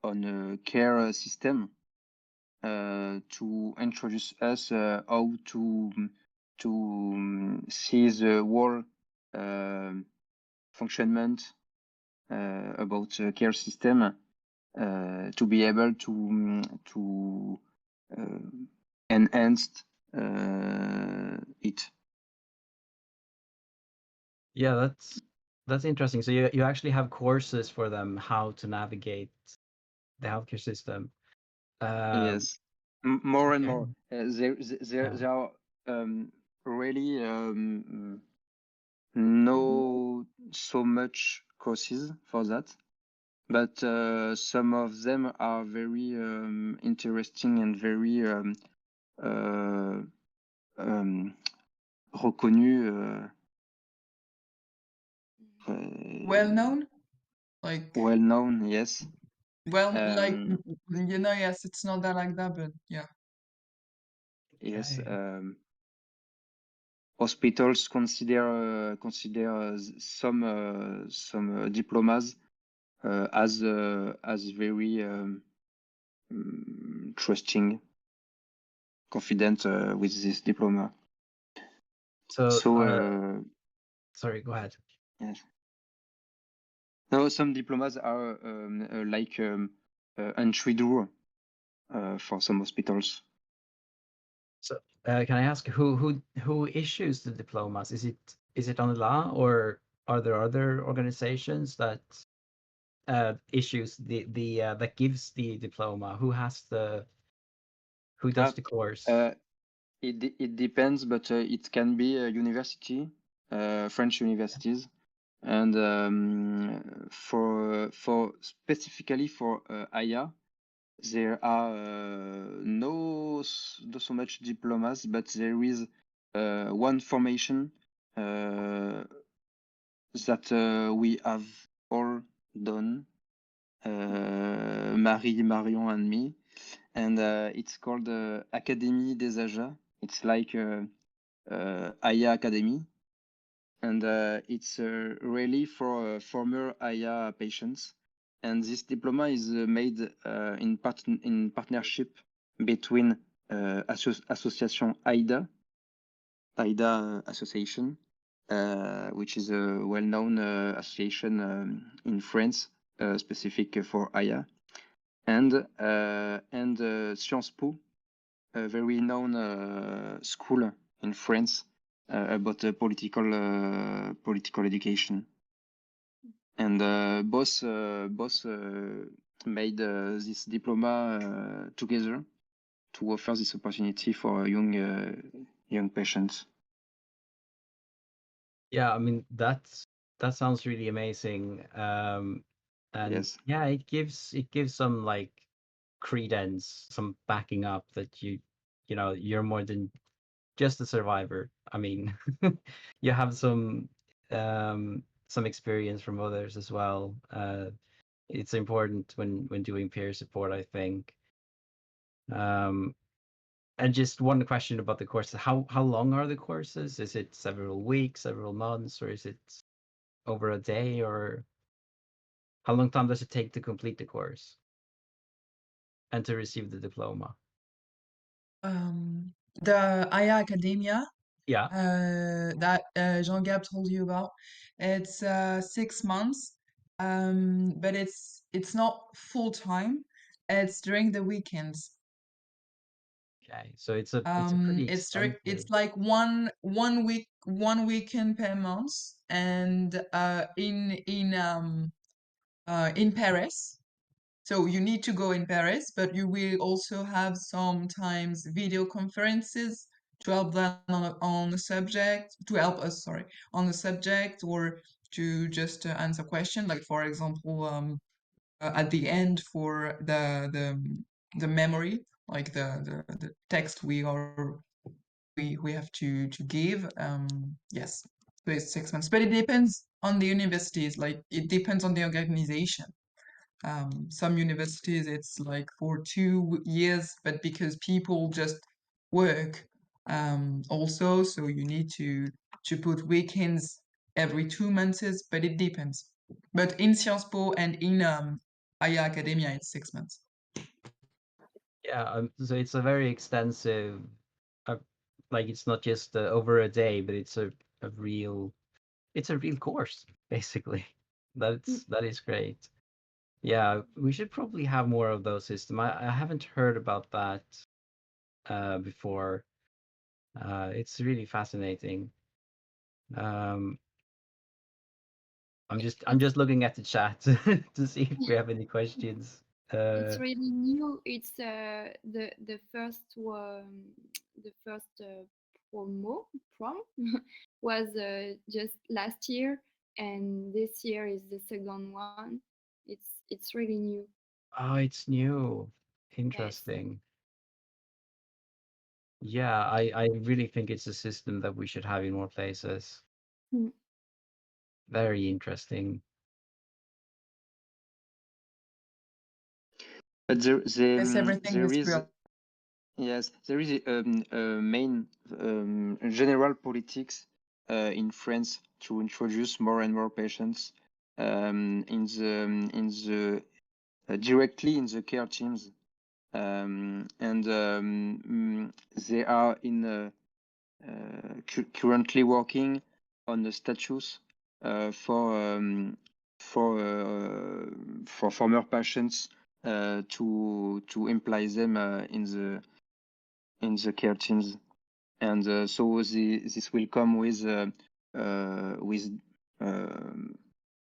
a care system to introduce us how to see the whole functionment about the care system, to be able to enhance it. Yeah, that's interesting. So you actually have courses for them how to navigate the healthcare system. Yes, more and Okay. more. There are really no so much courses for that, but some of them are very interesting and very reconnus, Well known, like well known. Yes. like Um, yes, it's not that like that, but yeah. yes. Okay. Hospitals consider some diplomas as very trusting, confident with this diploma. So So sorry, go ahead. yes. No, some diplomas are like entry door for some hospitals. So can I ask who issues the diplomas? Is it On Est Là, or are there other organizations that issues the that gives the diploma? Who does the course? It depends, but it can be a university, French universities, and for specifically for AYA, there are not so much diplomas, but there is one formation that we have all done, Marie, Marion, and me, and it's called Académie des Ajas. It's like AYA Academy, and it's really for former AYA patients. And this diploma is made in partnership between Association AIDA Association, which is a well-known association in France, specific for AYA, and Sciences Po, a very known school in France about political education. And both made this diploma together to offer this opportunity for young patients. Yeah, I mean that sounds really amazing. And Yes. yeah, it gives some like credence, some backing up that you're more than just a survivor. I mean, you have some experience from others as well. It's important when doing peer support, I think. And just one question about the courses. How long are the courses? Is it several weeks, several months, or is it over a day, or how long time does it take to complete the course and to receive the diploma? The Aya Academia Yeah. that Jean-Gab told you about, it's 6 months, but it's not full time. It's during the weekends. Okay. So it's a pretty extensive. It's like one weekend per month, and in Paris. So you need to go in Paris, but you will also have sometimes video conferences to help them on the subject, to help us, sorry, on the subject, or to just answer questions. Like for example, at the end for the memory, like the text we have to give. Yes, so it's 6 months, but it depends on the universities. Like it depends on the organization. Some universities it's like for 2 years, but because people just work also, so you need to put weekends every 2 months, but it depends. But in Sciences Po and in Aya Academia, it's 6 months. Yeah. So it's a very extensive. Uh, like it's not just over a day, but it's a real. It's a real course, basically. That is great. Yeah, we should probably have more of those systems. I haven't heard about that before. It's really fascinating. Um, I'm just looking at the chat to see if we have any questions. It's really new. It's the first one, the first prom was just last year, and this year is the second one. It's really new. Oh, it's new. Yes. Interesting. Yeah, I really think it's a system that we should have in more places. Mm. Very interesting. But Yes, everything there is is real. yes, there is a main general politics in France to introduce more and more patients in the directly in the care teams, and they are in currently working on the status for former patients to imply them in the care teams, and so this will come with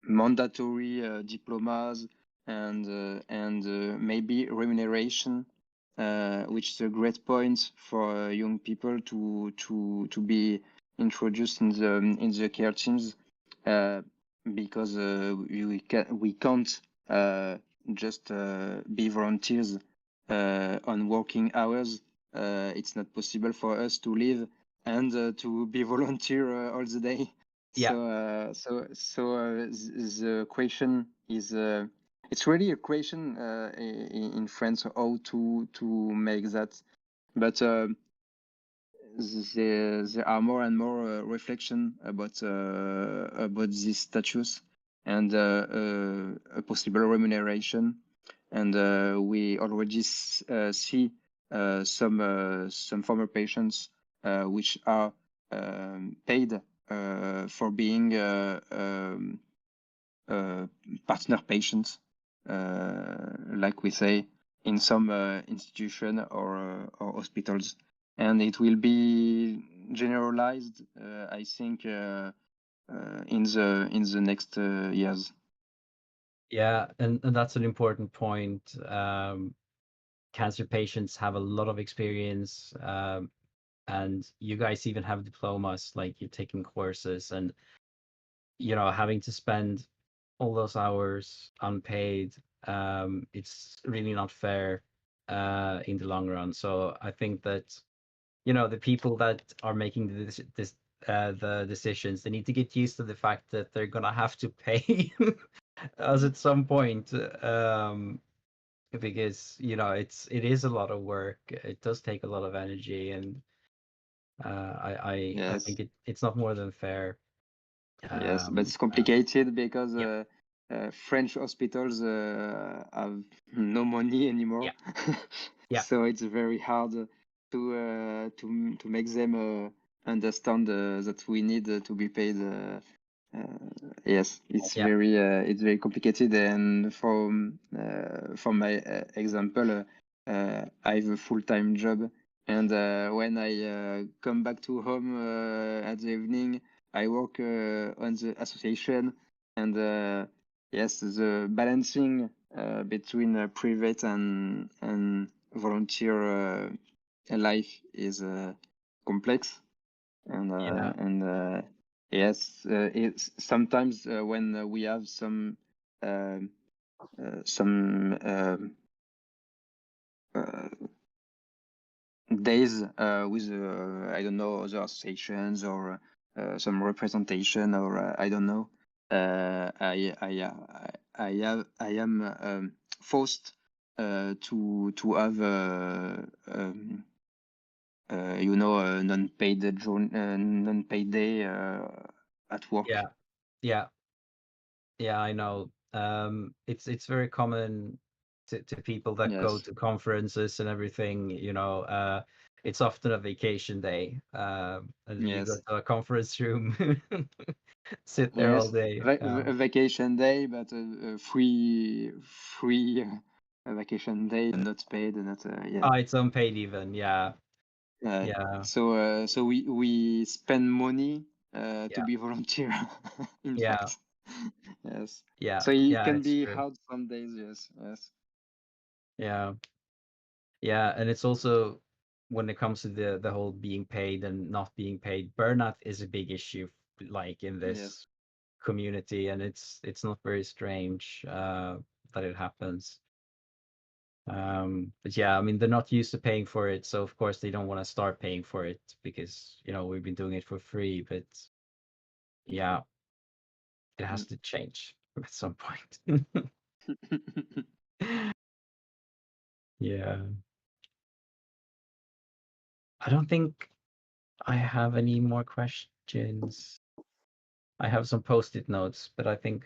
mandatory diplomas and maybe remuneration, which is a great point for young people to be introduced in the care teams, because we can't just be volunteers on working hours. It's not possible for us to live and to be volunteer all the day. Yeah. The question is, it's really a question in France how to make that, but there are more and more reflection about this status and a possible remuneration, and we already see some former patients which are paid for being partner patients, like we say in some institution or hospitals, and it will be generalized, I think, in the next years. Yeah, and that's an important point. Cancer patients have a lot of experience, and you guys even have diplomas, like you're taking courses, and having to spend all those hours unpaid, it's really not fair in the long run. So I think that the people that are making the decisions, they need to get used to the fact that they're gonna have to pay as at some point, because it is a lot of work. It does take a lot of energy, and I Yes. think it's not more than fair. Yes, but it's Uh, complicated because yeah, French hospitals have no money anymore. yeah, So it's very hard to make them understand that we need to be paid. Yes, yeah, it's very complicated. And for my example, I have a full-time job, and when I come back to home at the evening, I work on the association, and yes, the balancing between private and volunteer life is complex, yeah, and yes, it's sometimes when we have um, some uh, days with I don't know, other associations or some representation or I don't know. I am forced to have a non-paid day at work. yeah, yeah, yeah. I know. It's very common to people that go Yes, to conferences and everything. It's often a vacation day, and you go yes, to a conference room, sit there all yes. day. A vacation day, but a free vacation day, not paid, not yeah. Oh, it's unpaid even. Yeah, Uh, yeah, so we spend money to yeah, be volunteer, in yeah, fact. Yes. yeah, So it yeah. can It's be true. hard some days. Yes, yes, Yeah, yeah, and it's also when it comes to the whole being paid and not being paid, burnout is a big issue, like in yes. this community, and it's not very strange that it happens. But yeah, I mean, they're not used to paying for it, so of course they don't want to start paying for it because we've been doing it for free. But yeah, it has Mm. to change at some point. Yeah, I don't think I have any more questions. I have some post-it notes, but I think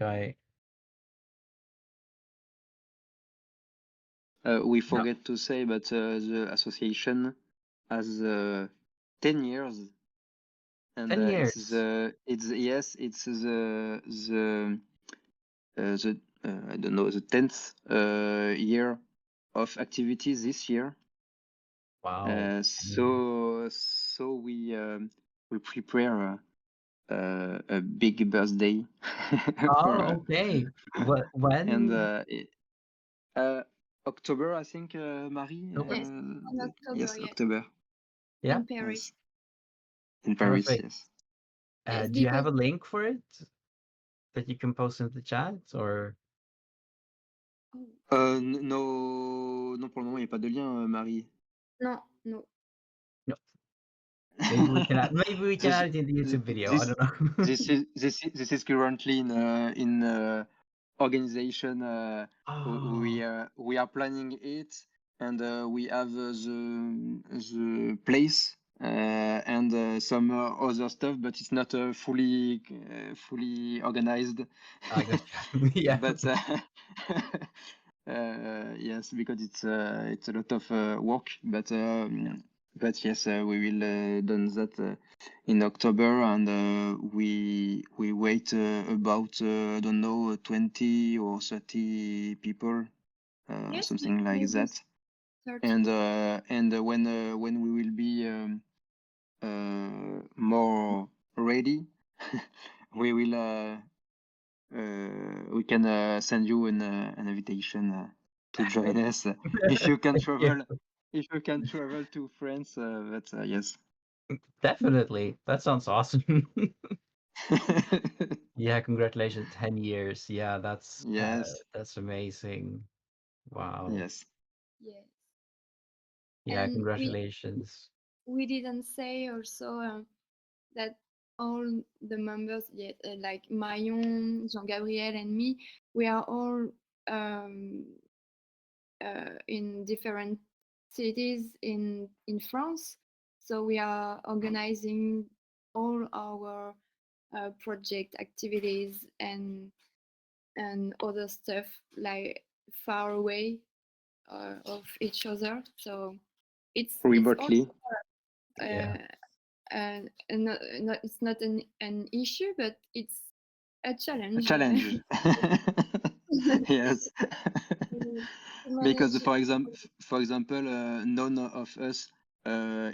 We no, forget to say, but the association has 10 years, and 10 years. it's the I don't know, the 10th year of activity this year. Wow. 10 years. So we prepare a big birthday for Oh, okay. What and when? uh, October, I think, Marie. October? Yes, in October, Yes, yes, October. Yeah, in Paris. Yes, in Paris. perfect. Yes. Yes, Do you have because a link for it that you can post in the chat or oh, Non, non, pour le moment, il n'y a pas de lien, Marie. no, no. no? Maybe we can This add it in the YouTube video. I this don't know. this is currently in organization. Oh, We are planning it, and we have the place and some other stuff, but it's not fully organized. I got you. Yeah. But yes, because it's a lot of work. But yes, we will done that in October, and we wait about I don't know, 20 or 30 people, Yes, something like maybe that. 30. And when we will be more ready, we will we can send you an invitation to join us if you can Thank you. travel. If you can travel to France, but yes. Definitely. That sounds awesome. Yeah, congratulations, 10 years. Yeah, Yes, that's amazing. Wow. yes. Yes. Yeah, And congratulations. we didn't say also that all the members, like Marion, Jean-Gabriel, and me, we are all in different cities in France. So we are organizing all our project activities and other stuff like far away of each other. So it's remotely. Yeah. it's not an issue, but it's a A challenge. challenge. Yes. To Because manage. for example, none of us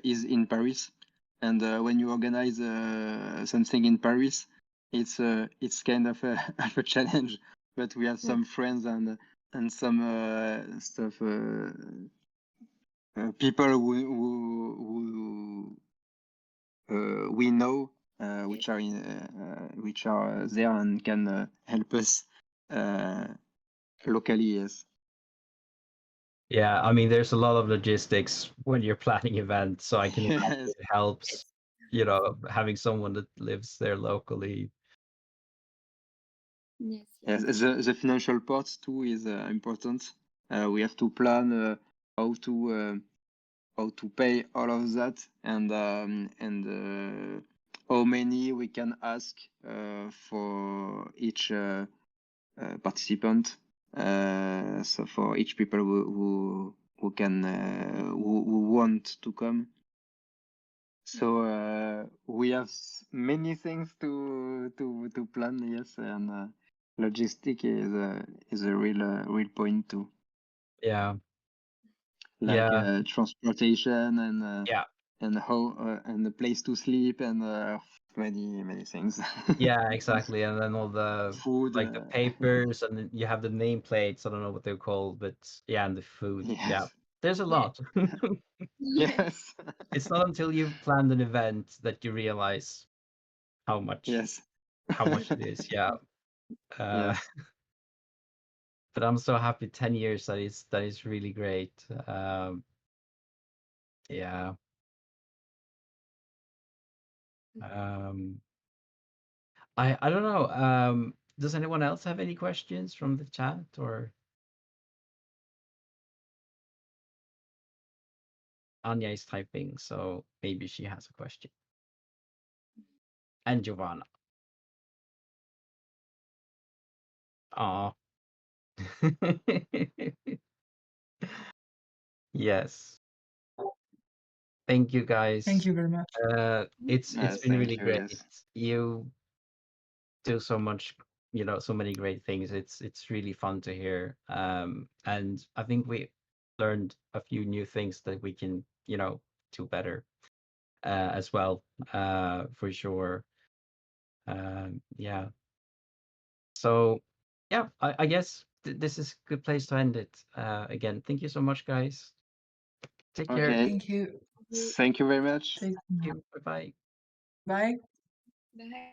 is in Paris, and when you organize something in Paris, it's kind of a, of a challenge. But we have some friends and some stuff people who we know which are there and can help us locally. Yes. Yeah, I mean, there's a lot of logistics when you're planning events, so I can imagine Yes. it helps, having someone that lives there locally. Yes. Yes, the financial part too is important. We have to plan how to pay all of that and how many we can ask for each participant. So for each people who can who want to come. So we have many things to plan. Yes, and logistic is a real point too. Yeah. Like Yeah. transportation Yeah. and how and the place to sleep and many things. Yeah, exactly. And then all the Food. like the papers, and then you have the nameplates. I don't know what they're called, but yeah, and the food. Yeah. Yes. There's a lot. Yes. It's not until you've planned an event that you realize how much Yes. it is. Yeah. Yes. But I'm so happy 10 years, that is really great. Yeah. I don't know. Does anyone else have any questions from the chat, or Anya is typing, so maybe she has a question. And Giovanna. Aw. Yes. Thank you, guys. Thank you very much. It's been Thank really you. great. Yes. You do so much, so many great things. It's really fun to hear. And I think we learned a few new things that we can, do better as well, for sure. Yeah. So yeah, I guess this is a good place to end it. Again, thank you so much, guys. Take care. Okay. Thank you. Thank you very much. Take Thank you. Bye bye. Bye. Bye.